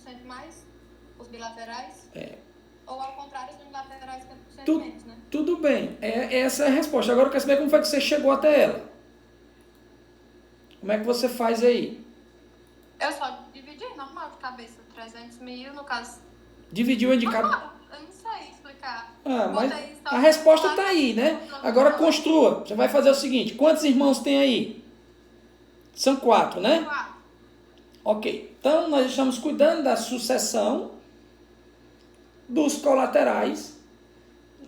10% mais, os bilaterais. É. Ou ao contrário, os unilaterais 50% menos, né? Tudo bem, essa é a resposta. Agora eu quero saber como foi que você chegou até ela. Como é que você faz aí? Eu só dividi normal de cabeça, 300 mil no caso. Dividiu em de cabeça? Normal, eu não sei explicar. Mas a resposta está aí, né? Agora construa. Você vai fazer o seguinte, quantos irmãos tem aí? São 4, né? 4. Ok, então nós estamos cuidando da sucessão dos colaterais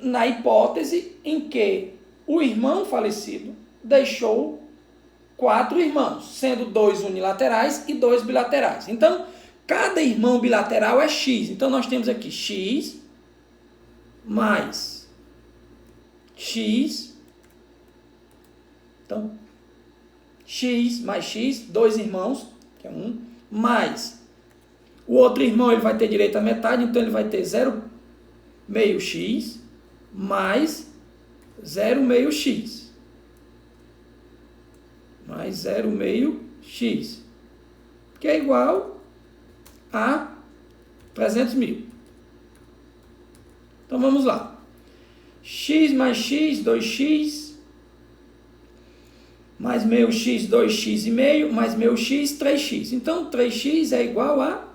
na hipótese em que o irmão falecido deixou 4 irmãos, sendo 2 unilaterais e 2 bilaterais. Então, cada irmão bilateral é X. Então, nós temos aqui X mais X. Então, X mais X, 2 irmãos, que é 1, mais o outro irmão ele vai ter direito à metade, então ele vai ter 0,5x mais 0,5x. Mais 0,5x, que é igual a 300 mil. Então vamos lá. X mais x, 2x, mais meio x, 2x e meio, mais meio x, 3x. Então 3x é igual a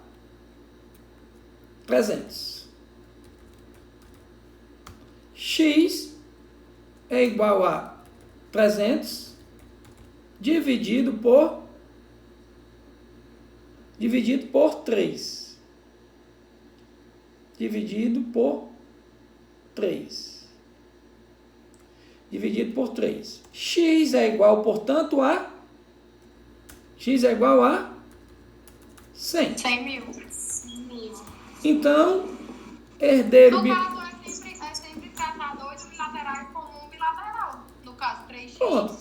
300. X é igual a 300 dividido por 3. Dividido por 3. Dividido por 3. X é igual, portanto, a... X é igual a 100. 100 mil. Então, herdeiro... No caso, é sempre tratar 2 bilaterais como um bilateral. No caso, 3x. Pronto.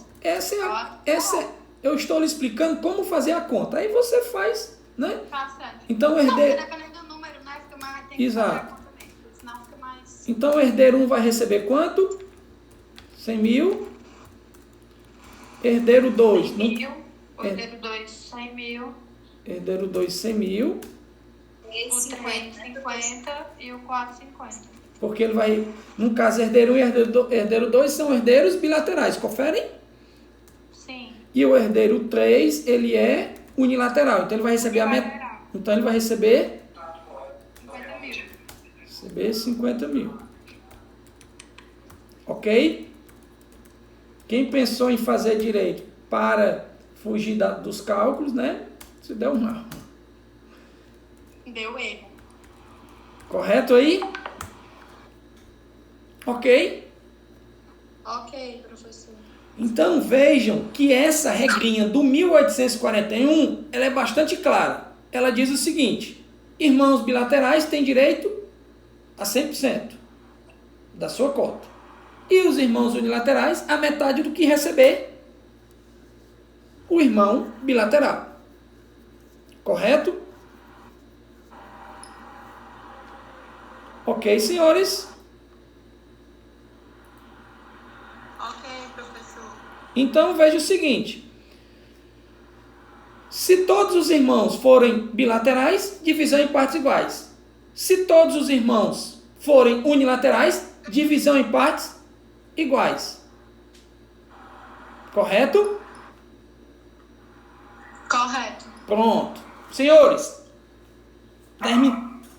Eu estou lhe explicando como fazer a conta. Aí você faz, né? Tá certo. Então, herdeiro... Não, dependendo do número, né? Fica mais, tem que Exato. fazer a conta mesmo, senão fica mais... Então, o herdeiro 1 vai receber quanto? 100 mil. Herdeiro 2. 100 mil. Herdeiro 2, 100 mil. Herdeiro 2, 100 mil. O 3, 50 e o 4, 50. Porque ele vai... No caso, herdeiro 1 e herdeiro 2 são herdeiros bilaterais. Conferem? Sim. E o herdeiro 3, ele é unilateral. Então, ele vai receber Então, ele vai receber... 50 mil. Receber 50 mil. Ok? Quem pensou em fazer direito para fugir dos cálculos, né? Se deu mal. Deu erro. Correto aí? Ok? Ok, professor. Então vejam que essa regrinha do 1841, ela é bastante clara. Ela diz o seguinte: irmãos bilaterais têm direito a 100% da sua cota. E os irmãos unilaterais a metade do que receber o irmão bilateral. Correto? Ok, senhores? Ok, professor. Então veja o seguinte: se todos os irmãos forem bilaterais, divisão em partes iguais. Se todos os irmãos forem unilaterais, divisão em partes iguais. Correto? Correto. Pronto. Senhores,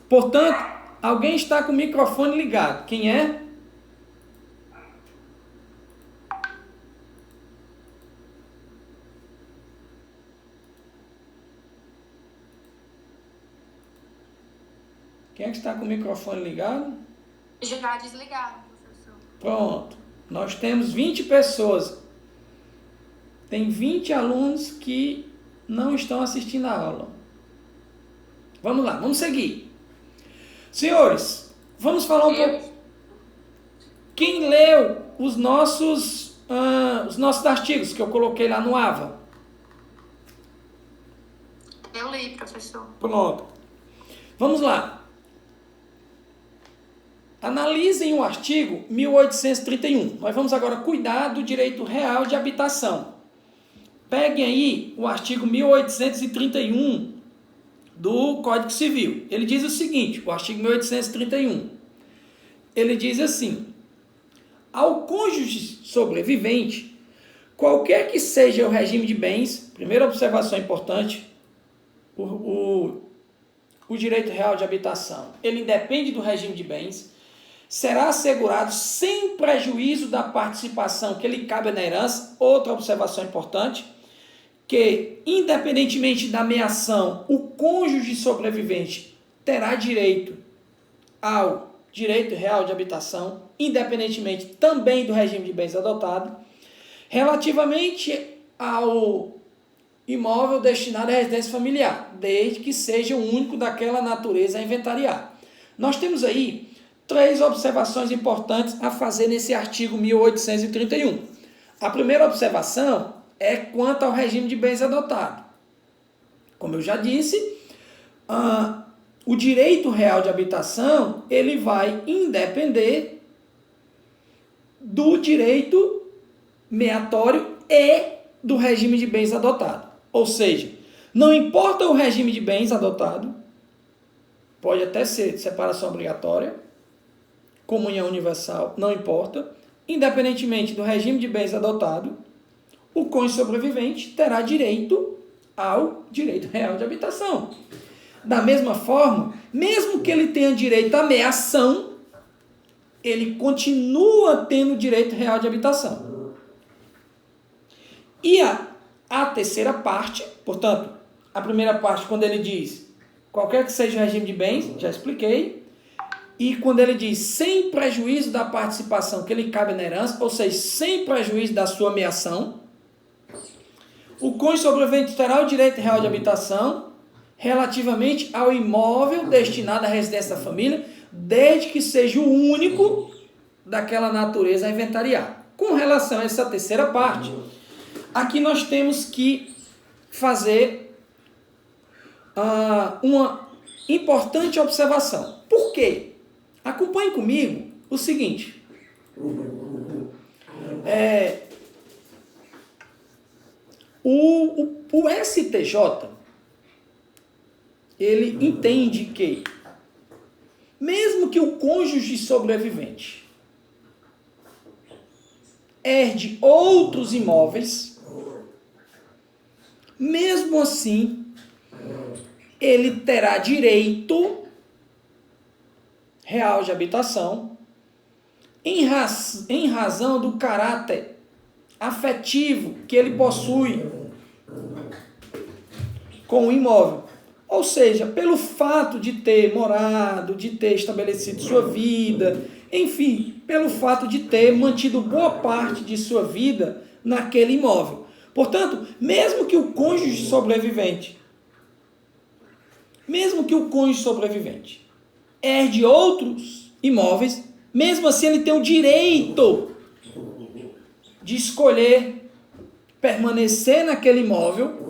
portanto, alguém está com o microfone ligado. Quem é? Quem é que está com o microfone ligado? Já desligaram, professor. Pronto. Nós temos 20 pessoas. Tem 20 alunos que não estão assistindo a aula. Vamos lá, vamos seguir. Senhores, vamos falar um pouco. Quem leu os nossos artigos que eu coloquei lá no AVA? Eu li, professor. Pronto. Vamos lá. Analisem o artigo 1831. Nós vamos agora cuidar do direito real de habitação. Peguem aí o artigo 1831, do Código Civil. Ele diz o seguinte, o artigo 1831. Ele diz assim: ao cônjuge sobrevivente, qualquer que seja o regime de bens, primeira observação importante, o direito real de habitação, ele independe do regime de bens, será assegurado sem prejuízo da participação que lhe cabe na herança. Outra observação importante, que independentemente da meação, o cônjuge sobrevivente terá direito ao direito real de habitação, independentemente também do regime de bens adotado, relativamente ao imóvel destinado à residência familiar, desde que seja o único daquela natureza a inventariar. Nós temos aí 3 observações importantes a fazer nesse artigo 1831. A primeira observação é quanto ao regime de bens adotado. Como eu já disse, o direito real de habitação ele vai independer do direito meatório e do regime de bens adotado. Ou seja, não importa o regime de bens adotado, pode até ser separação obrigatória, comunhão universal, não importa, independentemente do regime de bens adotado, o cônjuge sobrevivente terá direito ao direito real de habitação. Da mesma forma, mesmo que ele tenha direito à meação, ele continua tendo direito real de habitação. E a terceira parte, portanto, a primeira parte, quando ele diz qualquer que seja o regime de bens, já expliquei, e quando ele diz sem prejuízo da participação que lhe cabe na herança, ou seja, sem prejuízo da sua meação, o cônjuge sobrevivente terá o direito real de habitação relativamente ao imóvel destinado à residência da família, desde que seja o único daquela natureza a inventariar. Com relação a essa terceira parte, aqui nós temos que fazer uma importante observação. Por quê? Acompanhe comigo o seguinte. O STJ, ele entende que, mesmo que o cônjuge sobrevivente herde outros imóveis, mesmo assim, ele terá direito real de habitação em razão do caráter afetivo que ele possui com o imóvel. Ou seja, pelo fato de ter morado, de ter estabelecido sua vida, enfim, pelo fato de ter mantido boa parte de sua vida naquele imóvel. Portanto, mesmo que o cônjuge sobrevivente herde outros imóveis, mesmo assim ele tem o direito de escolher permanecer naquele imóvel,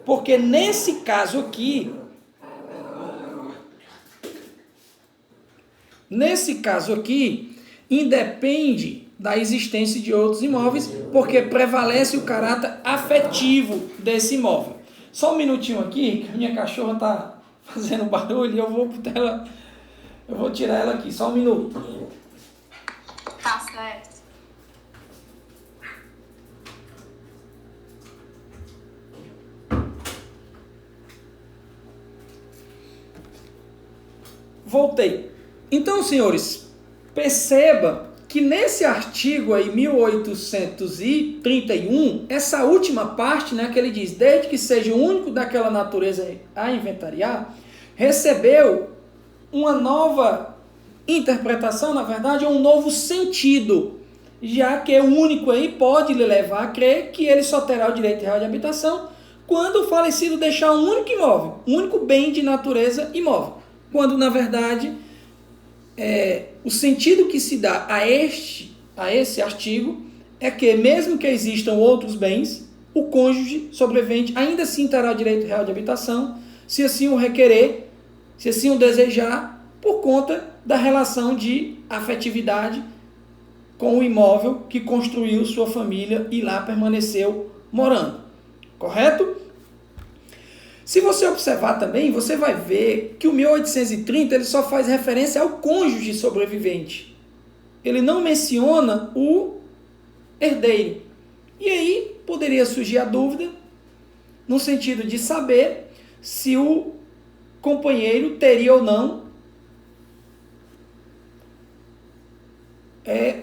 porque nesse caso aqui, independe da existência de outros imóveis, porque prevalece o caráter afetivo desse imóvel. Só um minutinho aqui, que a minha cachorra está fazendo barulho e eu vou tirar ela aqui, só um minuto. Tá certo. Voltei. Então, senhores, perceba que nesse artigo aí, 1831, essa última parte, né, que ele diz, desde que seja o único daquela natureza a inventariar, recebeu uma nova interpretação, na verdade, é um novo sentido, já que o único aí pode lhe levar a crer que ele só terá o direito real de habitação quando o falecido deixar um único imóvel, um único bem de natureza imóvel. Quando, na verdade, o sentido que se dá a esse artigo é que, mesmo que existam outros bens, o cônjuge sobrevivente ainda assim terá o direito real de habitação, se assim o requerer, se assim o desejar, por conta da relação de afetividade com o imóvel que construiu sua família e lá permaneceu morando. Correto? Se você observar também, você vai ver que o 1830 ele só faz referência ao cônjuge sobrevivente. Ele não menciona o herdeiro. E aí poderia surgir a dúvida, no sentido de saber se o companheiro teria ou não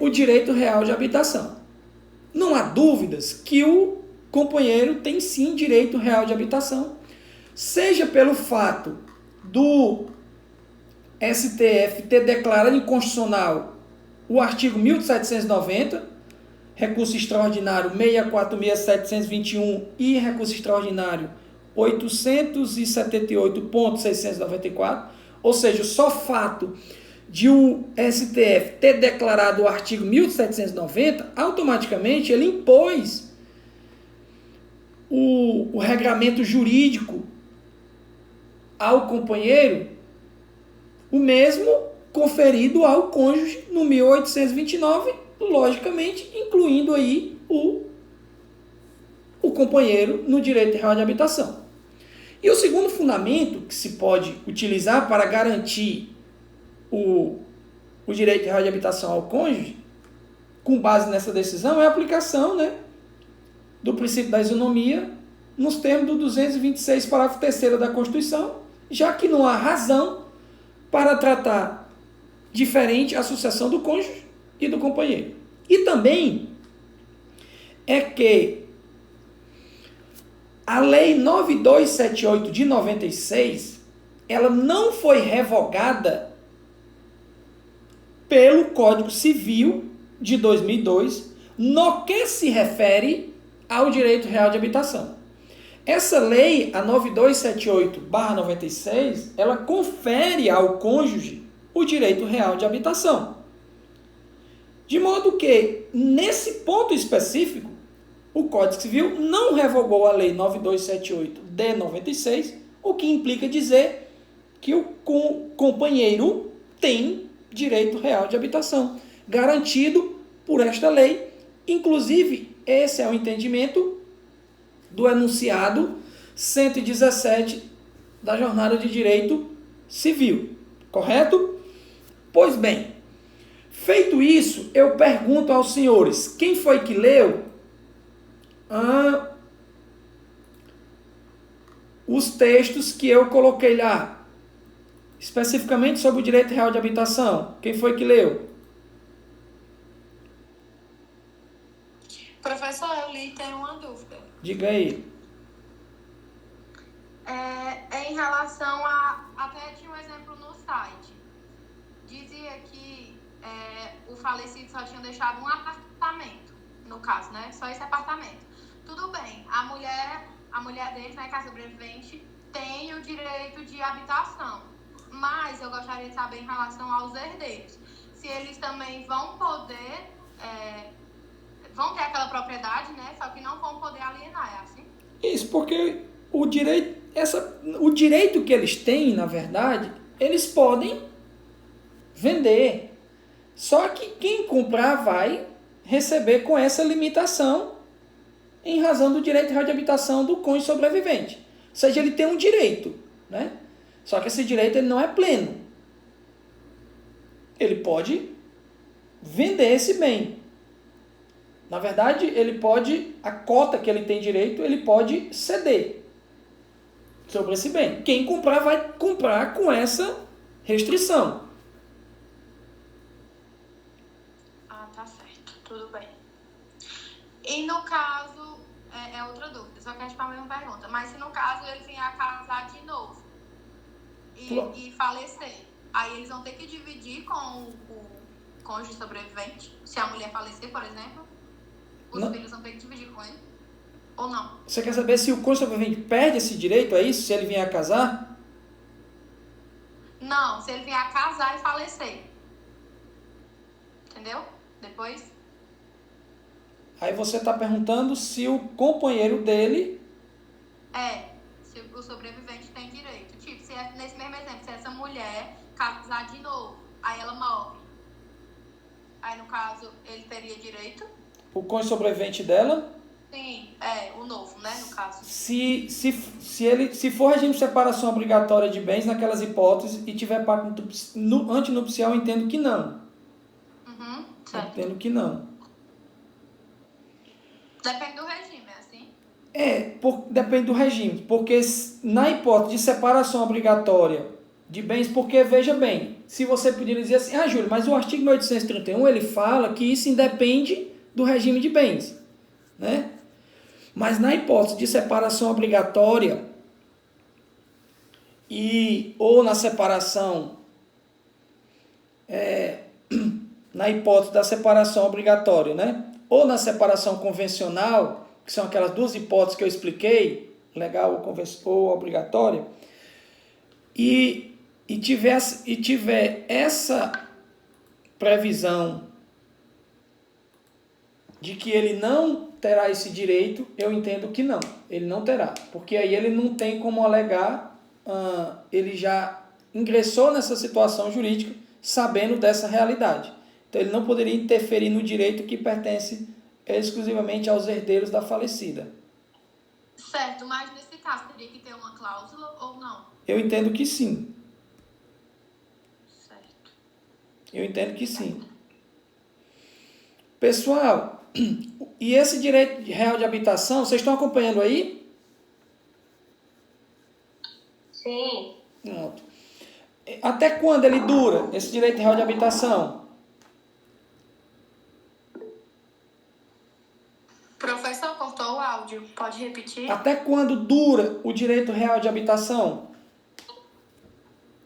o direito real de habitação. Não há dúvidas que o companheiro tem sim direito real de habitação, seja pelo fato do STF ter declarado inconstitucional o artigo 1790, recurso extraordinário 646.721 e recurso extraordinário 878.694, ou seja, só fato de o STF ter declarado o artigo 1790, automaticamente ele impôs o regramento jurídico ao companheiro, o mesmo conferido ao cônjuge no 1829, logicamente incluindo aí o companheiro no direito real de habitação. E o segundo fundamento que se pode utilizar para garantir o direito real de habitação ao cônjuge, com base nessa decisão, é a aplicação, do princípio da isonomia nos termos do 226, parágrafo 3º da Constituição, já que não há razão para tratar diferente a sucessão do cônjuge e do companheiro. E também é que a Lei 9278 de 96, ela não foi revogada pelo Código Civil de 2002, no que se refere ao direito real de habitação. Essa lei, a 9278/96, ela confere ao cônjuge o direito real de habitação. De modo que, nesse ponto específico, o Código Civil não revogou a Lei 9278 de 96, o que implica dizer que o companheiro tem direito real de habitação, garantido por esta lei. Inclusive, esse é o entendimento do enunciado 117 da Jornada de Direito Civil, correto? Pois bem, feito isso, eu pergunto aos senhores, quem foi que leu os textos que eu coloquei lá, especificamente sobre o direito real de habitação? Quem foi que leu? Professor, eu li e tenho uma dúvida. Diga aí. É em relação a... Até tinha um exemplo no site. Dizia que o falecido só tinha deixado um apartamento, no caso, só esse apartamento. Tudo bem, a mulher dele, que é a sobrevivente, tem o direito de habitação. Mas eu gostaria de saber em relação aos herdeiros, se eles também vão poder... vão ter aquela propriedade, só que não vão poder alienar, é assim? Isso, porque o direito que eles têm, na verdade, eles podem vender. Só que quem comprar vai receber com essa limitação em razão do direito real de habitação do cônjuge sobrevivente. Ou seja, ele tem um direito, Só que esse direito ele não é pleno. Ele pode vender esse bem. Na verdade, a cota que ele tem direito, ele pode ceder sobre esse bem. Quem comprar vai comprar com essa restrição. Tá certo. Tudo bem. E no caso, é outra dúvida, só que é a mesma pergunta, mas se no caso ele vier a casar de novo e falecer, aí eles vão ter que dividir com o cônjuge sobrevivente, se a mulher falecer, por exemplo? Os filhos vão ter que dividir com ele? Ou não? Você quer saber se o cônjuge sobrevivente perde esse direito, é isso? Se ele vier a casar? Não, se ele vier a casar e falecer. Entendeu? Depois... Aí você está perguntando se o companheiro dele... se o sobrevivente tem direito. Tipo, se nesse mesmo exemplo, se essa mulher casar de novo, aí ela morre. Aí, no caso, ele teria direito? O cônjuge sobrevivente dela? Sim, o novo, né, no caso. Se for regime de separação obrigatória de bens naquelas hipóteses e tiver pacto antinupcial, eu entendo que não. Certo. Entendo que não. Depende do regime, é assim? Depende do regime, porque na hipótese de separação obrigatória de bens, porque veja bem, se você poderia dizer assim, Júlio, mas o artigo 1831 ele fala que isso independe do regime de bens, né? Mas na hipótese de separação obrigatória ou na separação, na hipótese da separação obrigatória, né? Ou na separação convencional, que são aquelas duas hipóteses que eu expliquei, legal ou obrigatória, e tiver essa previsão de que ele não terá esse direito, eu entendo que não, ele não terá, porque aí ele não tem como alegar, ele já ingressou nessa situação jurídica sabendo dessa realidade. Então ele não poderia interferir no direito que pertence exclusivamente aos herdeiros da falecida. Certo, mas nesse caso teria que ter uma cláusula ou não? Eu entendo que sim. Certo. Eu entendo que sim. Pessoal, e esse direito real de habitação, vocês estão acompanhando aí? Sim. Pronto. Até quando ele dura, esse direito real de habitação? Professor, cortou o áudio. Pode repetir? Até quando dura o direito real de habitação?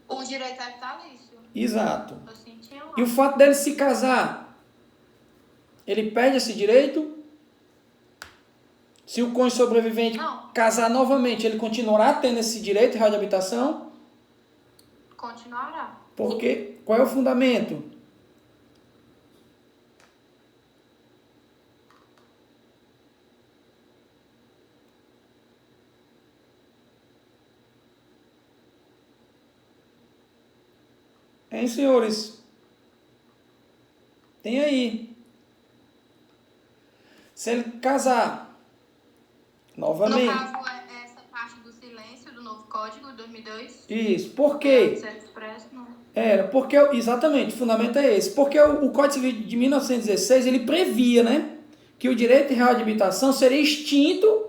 O direito é vitalício. Exato. Eu senti E o fato dele se casar, ele perde esse direito? Se o cônjuge sobrevivente casar novamente, ele continuará tendo esse direito real de habitação? Continuará. Porque qual é o fundamento? Hein, senhores? Tem aí. Se ele casar novamente... No caso, é essa parte do silêncio do novo Código de 2002? Isso. Por quê? Exatamente, o fundamento é esse. Porque o Código Civil de 1916, ele previa, né, que o direito real de habitação seria extinto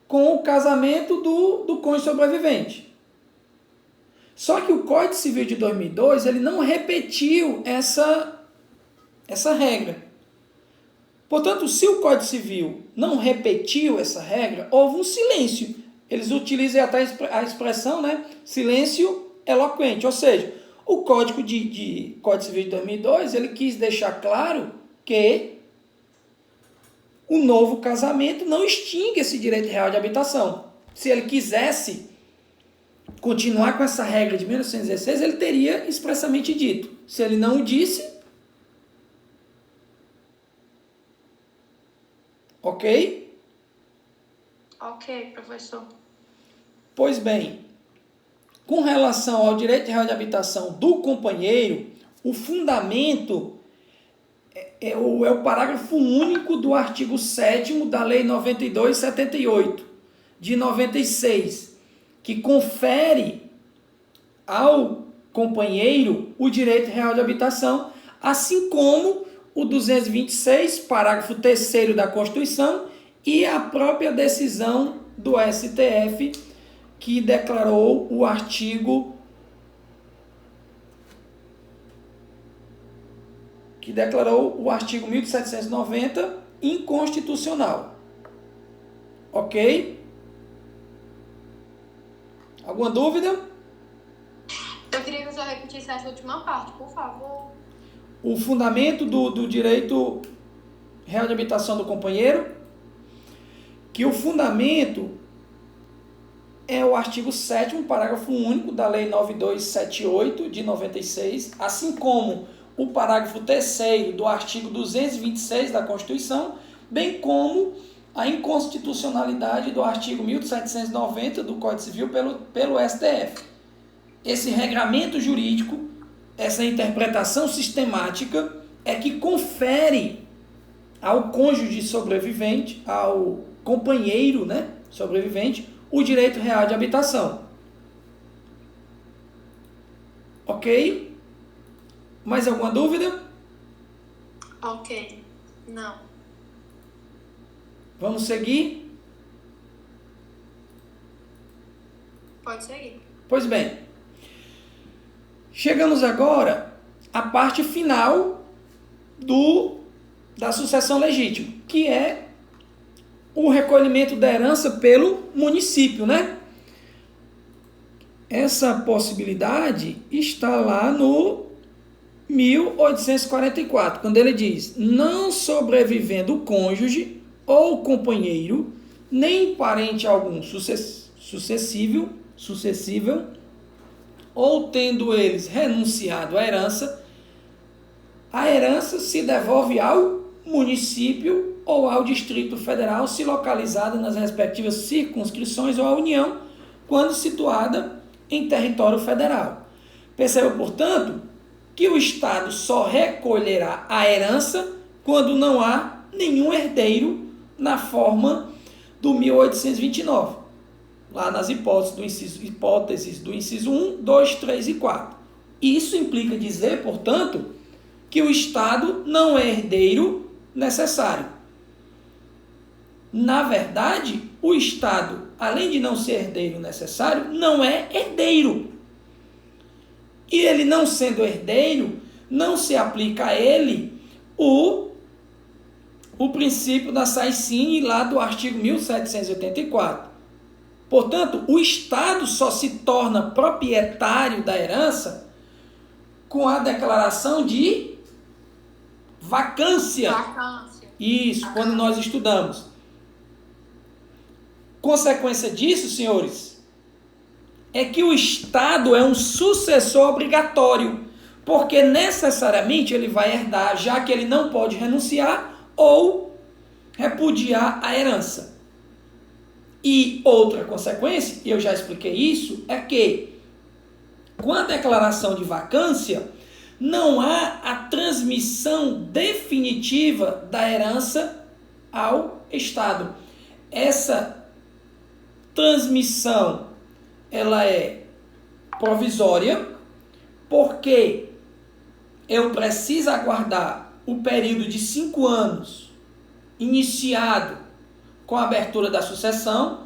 com o casamento do cônjuge sobrevivente. Só que o Código Civil de 2002, ele não repetiu essa regra. Portanto, se o Código Civil não repetiu essa regra, houve um silêncio. Eles utilizam até a expressão, né, silêncio eloquente. Ou seja, o Código Civil de 2002, ele quis deixar claro que o novo casamento não extingue esse direito real de habitação. Se ele quisesse continuar com essa regra de 1916, ele teria expressamente dito. Se ele não o disse, ok? Ok, professor. Pois bem, com relação ao direito real de habitação do companheiro, o fundamento é o parágrafo único do artigo 7º da Lei 92/78, de 96, que confere ao companheiro o direito real de habitação, assim como o 226, parágrafo 3º da Constituição, e a própria decisão do STF, que declarou o artigo 1790 inconstitucional. Ok? Alguma dúvida? Eu queria que você repetisse essa última parte, por favor. O fundamento do direito real de habitação do companheiro, que o fundamento é o artigo 7º, parágrafo único da Lei 9278 de 96, assim como o parágrafo 3º do artigo 226 da Constituição, bem como a inconstitucionalidade do artigo 1790 do Código Civil pelo STF. Esse regramento jurídico, essa interpretação sistemática, é que confere ao cônjuge sobrevivente, ao companheiro, né, sobrevivente, o direito real de habitação. Ok? Mais alguma dúvida? Ok. Não. Vamos seguir? Pode seguir. Pois bem, chegamos agora à parte final da sucessão legítima, que é o recolhimento da herança pelo município, né? Essa possibilidade está lá no 1844, quando ele diz: não sobrevivendo o cônjuge ou companheiro, nem parente algum sucessível, ou tendo eles renunciado à herança, a herança se devolve ao município ou ao Distrito Federal, se localizada nas respectivas circunscrições, ou à União, quando situada em território federal. Perceba, portanto, que o Estado só recolherá a herança quando não há nenhum herdeiro na forma do 1829, lá nas hipóteses do inciso 1, 2, 3 e 4. Isso implica dizer, portanto, que o Estado não é herdeiro necessário. Na verdade, o Estado, além de não ser herdeiro necessário, não é herdeiro. E ele não sendo herdeiro, não se aplica a ele o princípio da sai-sim lá do artigo 1784. Portanto, o Estado só se torna proprietário da herança com a declaração de vacância. Isso, quando nós estudamos. Consequência disso, senhores, é que o Estado é um sucessor obrigatório, porque necessariamente ele vai herdar, já que ele não pode renunciar ou repudiar a herança. E outra consequência, e eu já expliquei isso, é que com a declaração de vacância, não há a transmissão definitiva da herança ao Estado. Essa transmissão, ela é provisória, porque eu preciso aguardar o período de 5 anos iniciado com a abertura da sucessão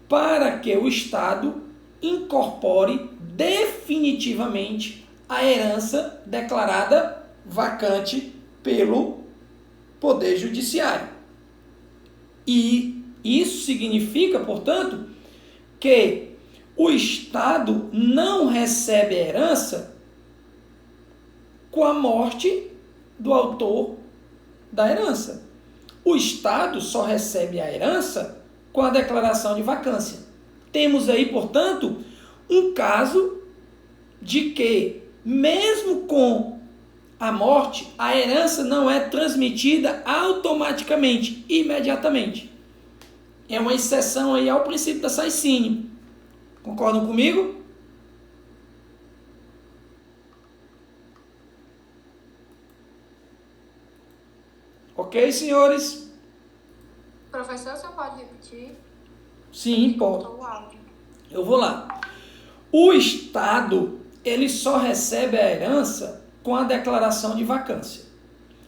para que o Estado incorpore definitivamente a herança declarada vacante pelo Poder Judiciário. E isso significa, portanto, que o Estado não recebe a herança com a morte do autor da herança. O Estado só recebe a herança com a declaração de vacância. Temos aí, portanto, um caso de que, mesmo com a morte, a herança não é transmitida automaticamente, imediatamente. É uma exceção aí ao princípio da sai-sim. Concordam comigo? Ok, senhores? Professor, você pode repetir? Sim, pode. Eu vou lá. O Estado, ele só recebe a herança com a declaração de vacância.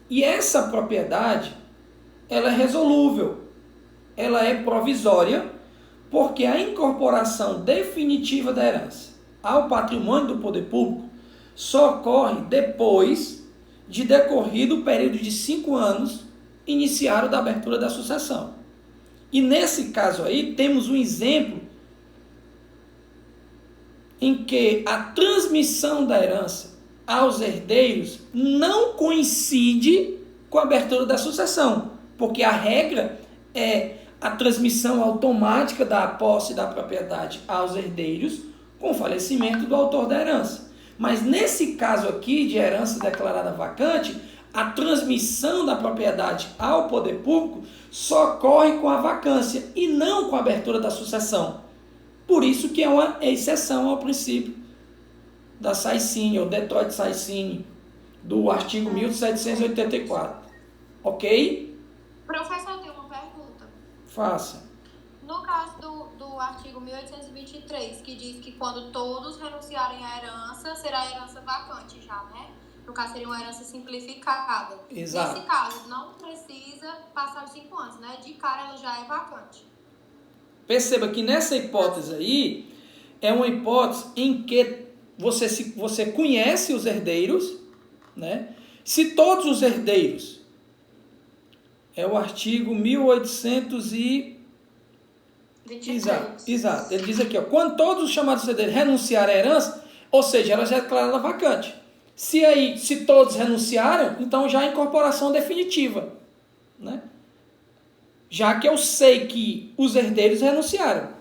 E essa propriedade, ela é resolúvel. Ela é provisória, porque a incorporação definitiva da herança ao patrimônio do poder público só ocorre depois de decorrido o período de 5 anos iniciado da abertura da sucessão. E nesse caso aí, temos um exemplo em que a transmissão da herança aos herdeiros não coincide com a abertura da sucessão, porque a regra é a transmissão automática da posse da propriedade aos herdeiros com o falecimento do autor da herança. Mas nesse caso aqui de herança declarada vacante, a transmissão da propriedade ao poder público só ocorre com a vacância e não com a abertura da sucessão. Por isso que é uma exceção ao princípio da sai-sim, ou Detroit sai-sim, do artigo 1784. Ok? Professor, eu tenho uma pergunta. Faça. No caso do artigo 1823, que diz que quando todos renunciarem à herança, será a herança vacante já, né? No caso, seria uma herança simplificada. Exato. Nesse caso, não precisa passar os 5 anos, né? De cara, ela já é vacante. Perceba que nessa hipótese aí, é uma hipótese em que você conhece os herdeiros, né? Se todos os herdeiros, é o artigo 1800 e... 23. Exato. Ele diz aqui, ó, quando todos os chamados herdeiros renunciarem à herança, ou seja, ela já é declarada vacante. Se todos renunciaram, então já é incorporação definitiva, né? Já que eu sei que os herdeiros renunciaram.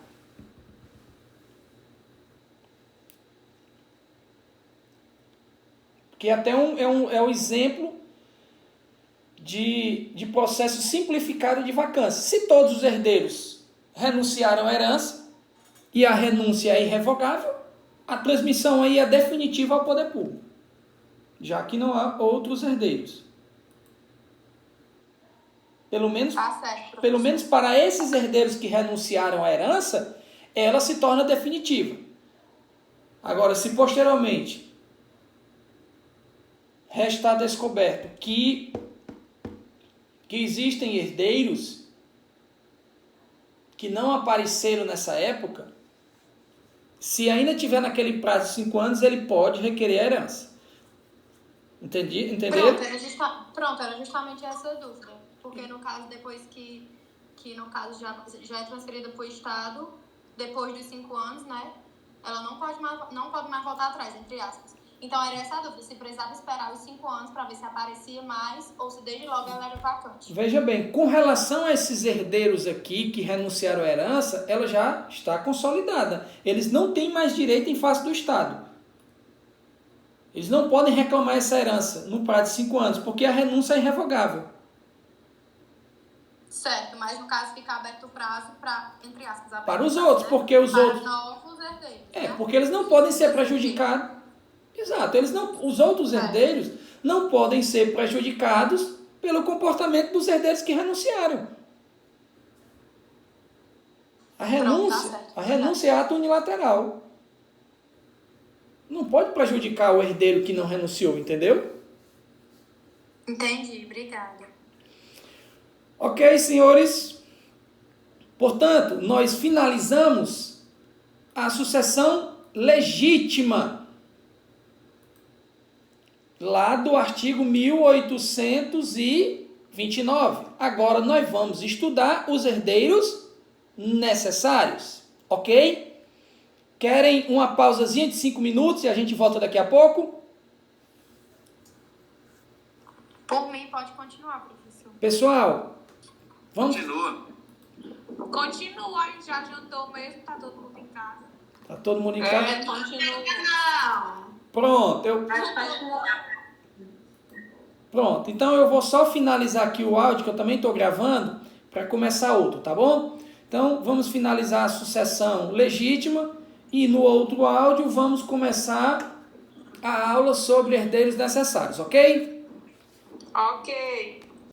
Que até é um exemplo de processo simplificado de vacância. Se todos os herdeiros renunciaram à herança e a renúncia é irrevogável, a transmissão aí é definitiva ao poder público, já que não há outros herdeiros. Pelo menos para esses herdeiros que renunciaram à herança, ela se torna definitiva. Agora, se posteriormente restar descoberto que existem herdeiros que não apareceram nessa época, se ainda tiver naquele prazo de 5 anos, ele pode requerer a herança. Entenderam? Pronto, era justamente essa dúvida. Porque no caso, depois que no caso já é transferida para o Estado, depois dos 5 anos, né? Ela não pode mais voltar atrás, entre aspas. Então era essa a dúvida, se precisava esperar os 5 anos para ver se aparecia mais ou se desde logo ela era vacante. Veja bem, com relação a esses herdeiros aqui que renunciaram à herança, ela já está consolidada. Eles não têm mais direito em face do Estado. Eles não podem reclamar essa herança no prazo de 5 anos, porque a renúncia é irrevogável. Certo, mas no caso fica aberto o prazo para, entre aspas, para os outros, né? Porque os outros... novos herdeiros, né? Porque eles não podem ser prejudicados. Exato, os outros herdeiros não podem ser prejudicados pelo comportamento dos herdeiros que renunciaram. A renúncia é ato unilateral. Não pode prejudicar o herdeiro que não renunciou, entendeu? Entendi, obrigada. Ok, senhores? Portanto, nós finalizamos a sucessão legítima lá do artigo 1829. Agora nós vamos estudar os herdeiros necessários, ok? Querem uma pausazinha de 5 minutos e a gente volta daqui a pouco? Por mim, pode continuar, professor. Pessoal, vamos... Continua, a gente já jantou mesmo, tá todo mundo em casa. Tá todo mundo em casa? Continua. Pronto, Pronto, então eu vou só finalizar aqui o áudio, que eu também estou gravando, para começar outro, tá bom? Então, vamos finalizar a sucessão legítima e no outro áudio vamos começar a aula sobre herdeiros necessários, ok? Ok.